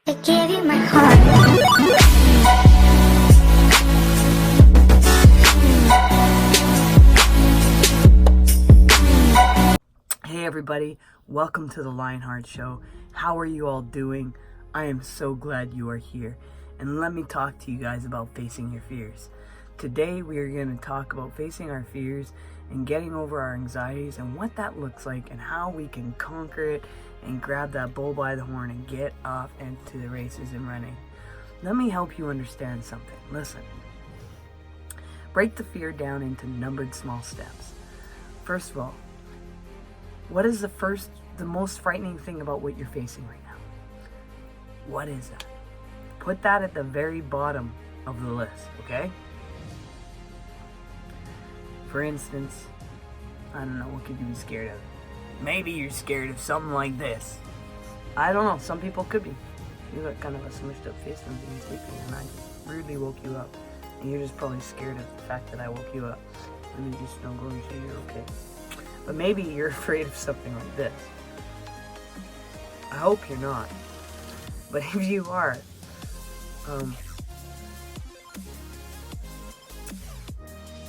I gave you my heart. Hey everybody, welcome to the Lionheart Show. How are you all doing? I am so glad you are here. And let me talk to you guys about facing your fears. Today we are going to talk about facing our fears and getting over our anxieties and what that looks like and how we can conquer it and grab that bull by the horn and get off into the races and running. Let me help you understand something. Listen. Break the fear down into numbered small steps. First of all, what is the most frightening thing about what you're facing right now? What is that? Put that at the very bottom of the list, okay? For instance, I don't know, what could you be scared of? Maybe you're scared of something like this. I don't know, some people could be. You got kind of a smushed up face from being sleepy and I just rudely woke you up. And you're just probably scared of the fact that I woke you up. Let me just snuggle and say you're okay. But maybe you're afraid of something like this. I hope you're not. But if you are,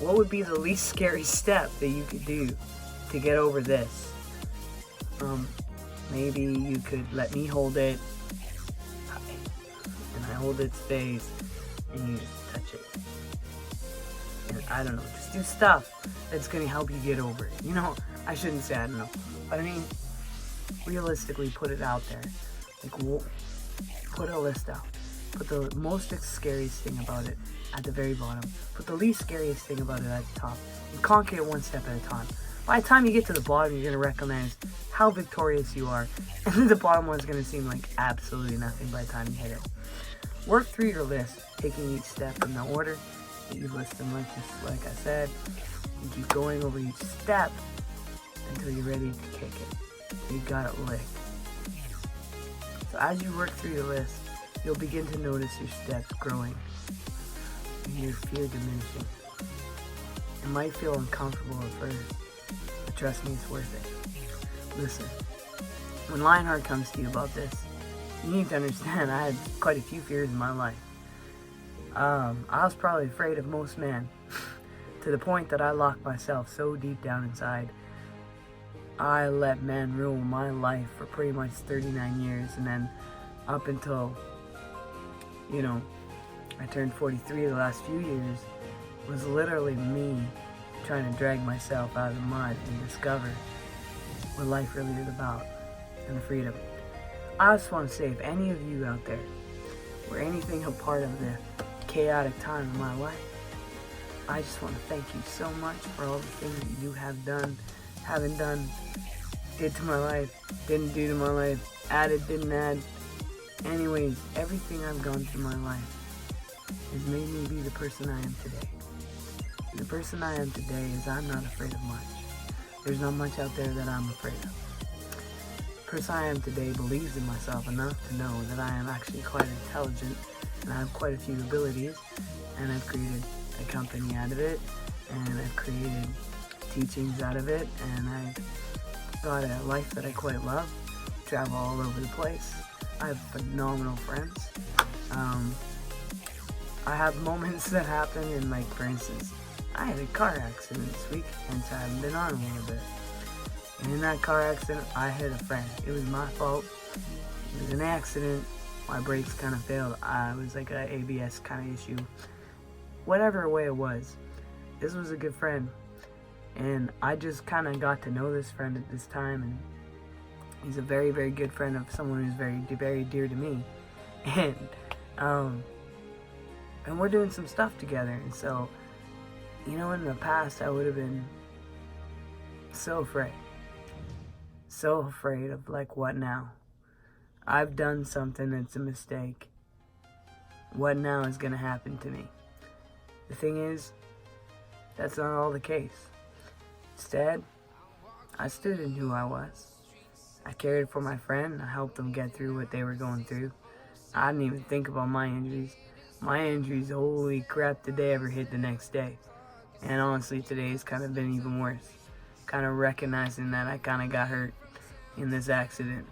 what would be the least scary step that you could do to get over this? Maybe you could let me hold it, and I hold its face, and you just touch it. And I don't know, just do stuff that's gonna help you get over it. You know, I shouldn't say I don't know, but I mean, realistically, put it out there. Like, put a list out. Put the most scariest thing about it at the very bottom. Put the least scariest thing about it at the top. And conquer it one step at a time. By the time you get to the bottom, you're gonna recognize how victorious you are, and then the bottom one's gonna seem like absolutely nothing by the time you hit it. Work through your list, taking each step in the order that you list them, just like I said, and keep going over each step until you're ready to kick it. You got it licked. So as you work through your list, you'll begin to notice your steps growing and your fear diminishing. It might feel uncomfortable at first, but trust me, it's worth it. Listen, when Lionheart comes to you about this, you need to understand I had quite a few fears in my life. I was probably afraid of most men, to the point that I locked myself so deep down inside. I let men rule my life for pretty much 39 years, and then up until, I turned 43 the last few years, was literally me trying to drag myself out of the mud and discover what life really is about and the freedom. I just want to say, if any of you out there were anything a part of the chaotic time in my life, I just want to thank you so much for all the things that you have done, haven't done, did to my life, didn't do to my life, added, didn't add. Anyways, everything I've gone through my life has made me be the person I am today. And the person I am today is I'm not afraid of much. There's not much out there that I'm afraid of. The person I am today believes in myself enough to know that I am actually quite intelligent and I have quite a few abilities, and I've created a company out of it, and I've created teachings out of it, and I've got a life that I quite love, travel all over the place. I have phenomenal friends. I have moments that happen, and like, for instance, I had a car accident this week, hence I haven't been on a little bit. And in that car accident, I hit a friend. It was my fault. It was an accident. My brakes kind of failed. It was like an ABS kind of issue. Whatever way it was, this was a good friend. And I just kind of got to know this friend at this time, and he's a very, very good friend of someone who's very, very dear to me. And we're doing some stuff together. And so, in the past, I would have been so afraid. So afraid of, like, what now? I've done something that's a mistake. What now is going to happen to me? The thing is, that's not all the case. Instead, I stood in who I was. I cared for my friend. I helped them get through what they were going through. I didn't even think about my injuries. My injuries, holy crap, did they ever hit the next day? And honestly, today's kind of been even worse. Kind of recognizing that I kind of got hurt in this accident.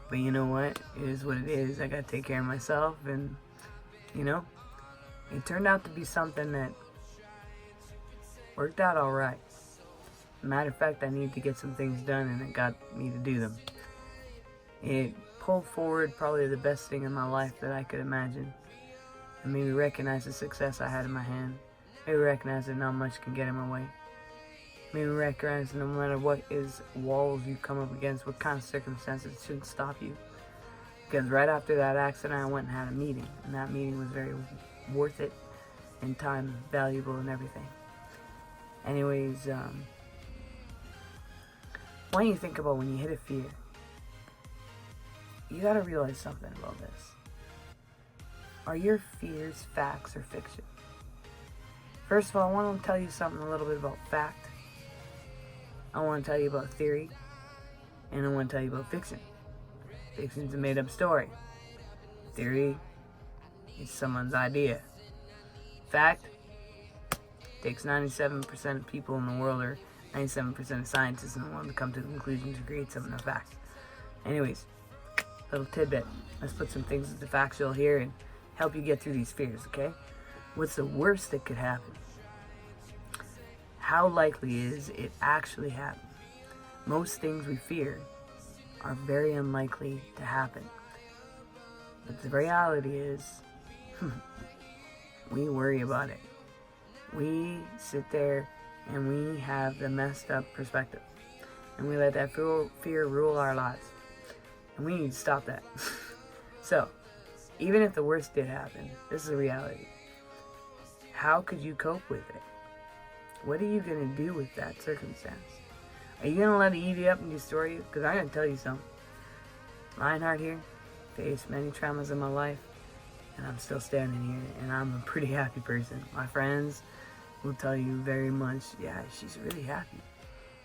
But you know what? It is what it is. I gotta take care of myself, and you know, it turned out to be something that worked out alright. Matter of fact, I needed to get some things done, and it got me to do them. It pulled forward probably the best thing in my life that I could imagine. And maybe recognize the success I had in my hand. Maybe recognize that not much can get in my way. Maybe recognize that no matter what is walls you come up against, what kind of circumstances shouldn't stop you. Because right after that accident, I went and had a meeting. And that meeting was very worth it, and time valuable and everything. Anyways, why don't you think about when you hit a fear? You gotta realize something about this. Are your fears facts or fiction? First of all, I want to tell you something a little bit about fact. I want to tell you about theory. And I want to tell you about fiction. Fiction's a made-up story. Theory is someone's idea. Fact takes 97% of people in the world, or 97% of scientists in the world, to come to the conclusion to create something of fact. Anyways, little tidbit. Let's put some things into factual here and help you get through these fears, okay? What's the worst that could happen? How likely is it actually happen? Most things we fear are very unlikely to happen. But the reality is, we worry about it. We sit there and we have the messed up perspective. And we let that fear rule our lives. And we need to stop that. So, even if the worst did happen, this is a reality. How could you cope with it? What are you going to do with that circumstance? Are you going to let it eat you up and destroy you? Because I'm going to tell you something. Lionheart here faced many traumas in my life, and I'm still standing here, and I'm a pretty happy person. My friends will tell you very much, yeah, she's really happy.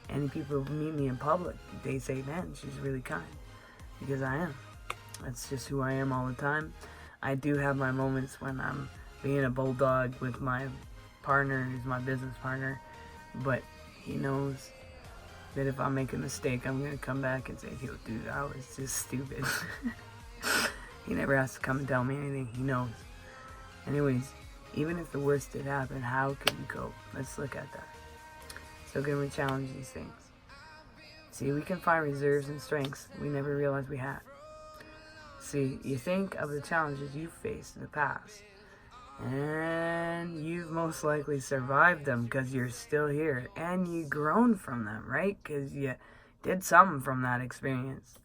Any people who meet me in public, they say, man, she's really kind. Because I am. That's just who I am all the time. I do have my moments when I'm being a bulldog with my partner, who's my business partner, but he knows that if I make a mistake, I'm going to come back and say, yo, dude, I was just stupid. He never has to come and tell me anything. He knows. Anyways, even if the worst did happen, how can you cope? Let's look at that. So can we challenge these things? See, we can find reserves and strengths we never realized we had. See, you think of the challenges you've faced in the past, and you've most likely survived them because you're still here, and you've grown from them, right? Because you did something from that experience.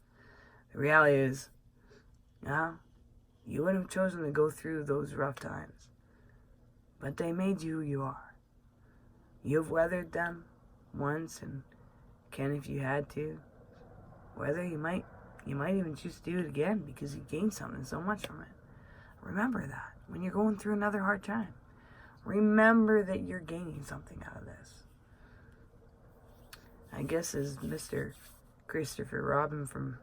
The reality is, you would have chosen to go through those rough times, but they made you who you are. You've weathered them once, and can, if you had to, whether you might even choose to do it again because you gained something so much from it. Remember that when you're going through another hard time. Remember that you're gaining something out of this. I guess as Mr. Christopher Robin from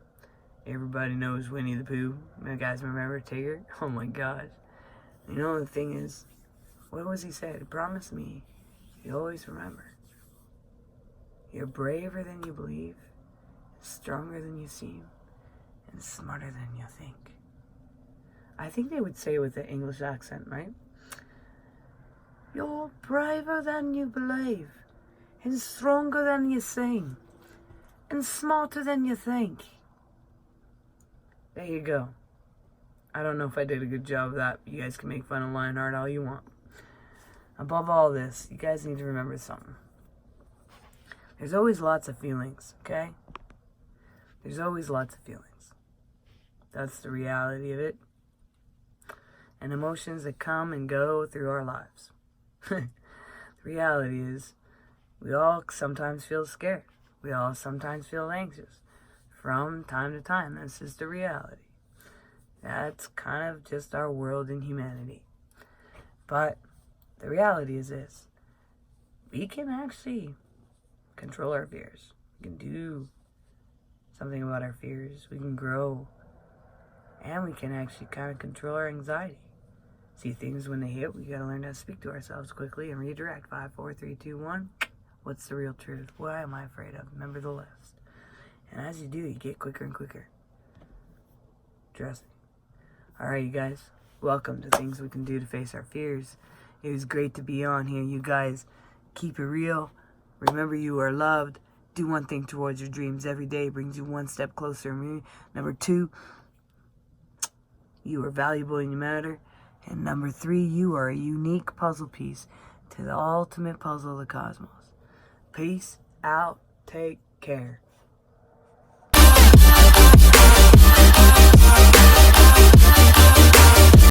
Everybody Knows Winnie the Pooh. You guys remember Tigger? Oh my gosh. You know, the thing is, what was he said? Promise me you always remember. You're braver than you believe, stronger than you seem, and smarter than you think. I think they would say it with the English accent, right? You're braver than you believe, and stronger than you seem, and smarter than you think. There you go. I don't know if I did a good job of that. You guys can make fun of Lionheart all you want. Above all this, you guys need to remember something. There's always lots of feelings, okay? There's always lots of feelings. That's the reality of it. And emotions that come and go through our lives. The reality is, we all sometimes feel scared. We all sometimes feel anxious. From time to time, that's just the reality. That's kind of just our world and humanity. But the reality is this. We can actually control our fears. We can do something about our fears. We can grow. And we can actually kind of control our anxiety. See, things when they hit, we gotta learn how to speak to ourselves quickly and redirect. 5, 4, 3, 2, 1. What's the real truth? What am I afraid of? Remember the list. And as you do, you get quicker and quicker. Trust me. Alright, you guys. Welcome to Things We Can Do to Face Our Fears. It was great to be on here. You guys, keep it real. Remember you are loved. Do one thing towards your dreams every day. It brings you one step closer to me. Number 2, you are valuable and you matter. And number 3, you are a unique puzzle piece to the ultimate puzzle of the cosmos. Peace out. Take care.